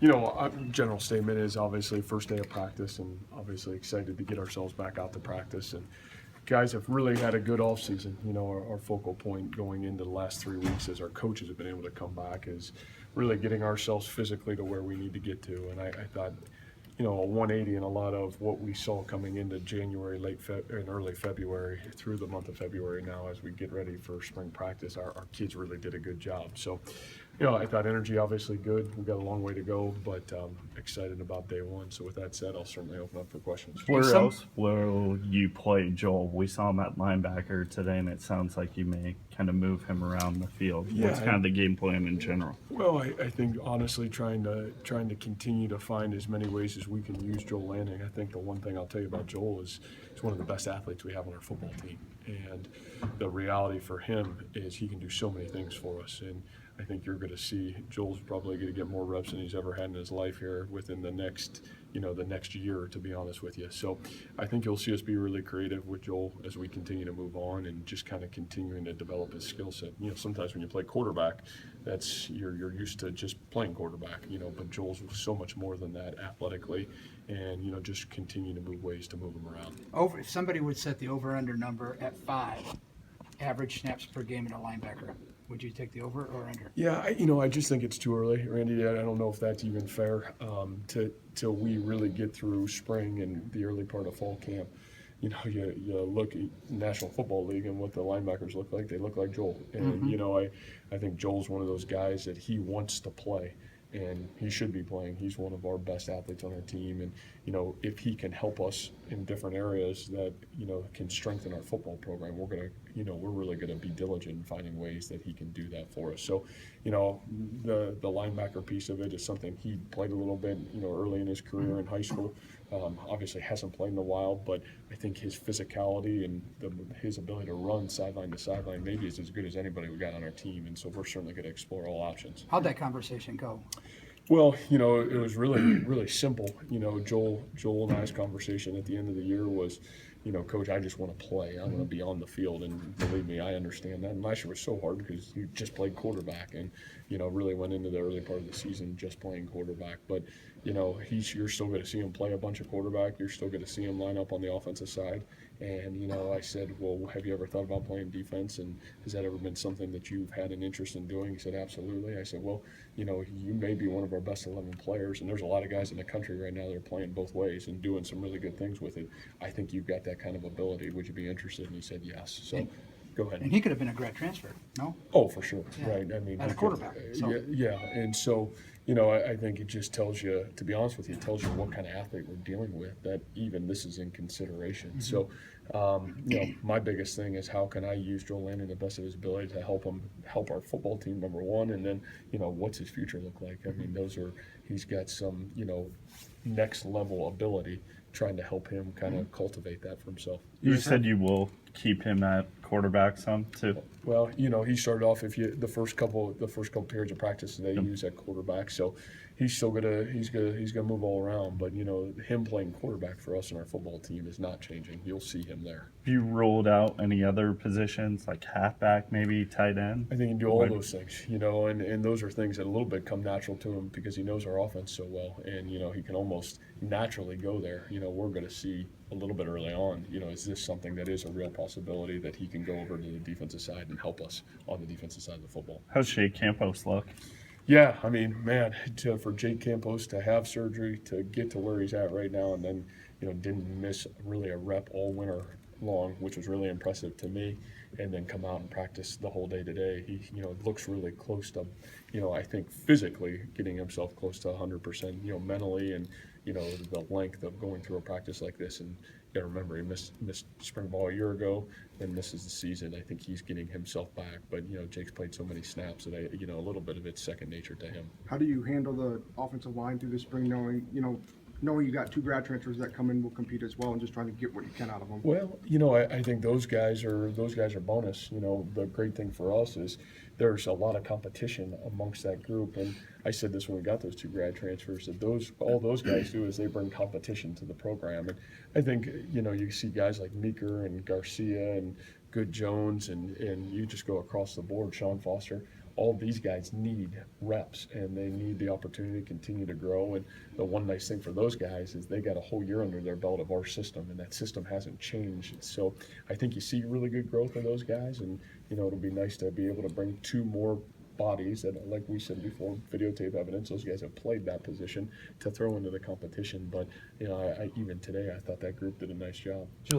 General statement is obviously first day of practice, and obviously excited to get ourselves back out to practice. And guys have really had a good offseason. Our focal point going into the last 3 weeks as our coaches have been able to come back is really getting ourselves physically to where we need to get to. And I thought, a 180 in a lot of what we saw coming into January, and early February, through the month of February now as we get ready for spring practice, our kids really did a good job. So, I thought energy obviously good. We've got a long way to go, but excited about day one. So with that said, I'll certainly open up for questions. Where else will you play Joel? We saw him at linebacker today, and it sounds like you may kind of move him around the field. What's kind of the game plan in general? Well, I think honestly trying to continue to find as many ways as we can use Joel Lanning. I think the one thing I'll tell you about Joel is he's one of the best athletes we have on our football team. And the reality for him is he can do so many things for us. And I think you're going to see Joel's probably going to get more reps than he's ever had in his life here within the next year, to be honest with you. So I think you'll see us be really creative with Joel as we continue to move on and just kind of continuing to develop his skill set. Sometimes when you play quarterback, you're used to just playing quarterback, but Joel's so much more than that athletically, and just continue to move ways to move him around. If somebody would set the over-under number at 5, average snaps per game in a linebacker, would you take the over or under? Yeah, I just think it's too early, Randy. I don't know if that's even fair till we really get through spring and the early part of fall camp. You look at National Football League and what the linebackers look like. They look like Joel. And, I think Joel's one of those guys that he wants to play. And he should be playing. He's one of our best athletes on our team. And, if he can help us in different areas that, can strengthen our football program, we're really going to be diligent in finding ways that he can do that for us. So, the linebacker piece of it is something he played a little bit, early in his career in high school. Obviously hasn't played in a while, but I think his physicality and his ability to run sideline to sideline maybe is as good as anybody we got on our team. And so we're certainly going to explore all options. How'd that conversation go? Well, it was really, really simple. Joel and I's conversation at the end of the year was, Coach, I just want to play. I want to be on the field. And believe me, I understand that. And last year was so hard because you just played quarterback and, really went into the early part of the season just playing quarterback. But, you're still going to see him play a bunch of quarterback. You're still going to see him line up on the offensive side. And, I said, well, have you ever thought about playing defense? And has that ever been something that you've had an interest in doing? He said, absolutely. I said, well, you may be one of our best 11 players. And there's a lot of guys in the country right now that are playing both ways and doing some really good things with it. I think you've got that kind of ability. Would you be interested? And he said, yes. So go ahead. And he could have been a grad transfer, no? Oh, for sure. Yeah. Right. I mean, as a quarterback. Yeah. And so, I think it just tells you, to be honest with you, it tells you what kind of athlete we're dealing with, that even this is in consideration. Mm-hmm. So, my biggest thing is how can I use Joel Lanning the best of his ability to help our football team, number one, and then, what's his future look like? I mean, he's got some, next level ability, trying to help him kind of cultivate that for himself. You said you will keep him at quarterback some too. Well, he started off the first couple periods of practice they use at quarterback, so he's still he's gonna move all around. But him playing quarterback for us and our football team is not changing. You'll see him there. Have you ruled out any other positions like halfback, maybe tight end? I think he can do all those things, and those are things that a little bit come natural to him because he knows our offense so well, and he can almost naturally go there. We're going to see a little bit early on, is this something that is a real possibility that he can go over to the defensive side and help us on the defensive side of the football? How's Jake Campos look? Yeah, I mean, man, for Jake Campos to have surgery, to get to where he's at right now, and then, didn't miss really a rep all winter long, which was really impressive to me, and then come out and practice the whole day today. He, looks really close to, I think physically getting himself close to 100%, mentally and, the length of going through a practice like this. And you got to remember, he missed spring ball a year ago, then misses the season. I think he's getting himself back. But, Jake's played so many snaps that, a little bit of it's second nature to him. How do you handle the offensive line through the spring, knowing you got 2 grad transfers that come in will compete as well, and just trying to get what you can out of them? Well, I think those guys are bonus. The great thing for us is there's a lot of competition amongst that group, and I said this when we got those 2 grad transfers, that all those guys do is they bring competition to the program. And I think you see guys like Meeker and Garcia and Good Jones, and you just go across the board, Sean Foster. all these guys need reps and they need the opportunity to continue to grow. And the one nice thing for those guys is they got a whole year under their belt of our system, and that system hasn't changed. So I think you see really good growth in those guys, and it'll be nice to be able to bring two more bodies that, like we said before, videotape evidence, those guys have played that position to throw into the competition. But I even today I thought that group did a nice job.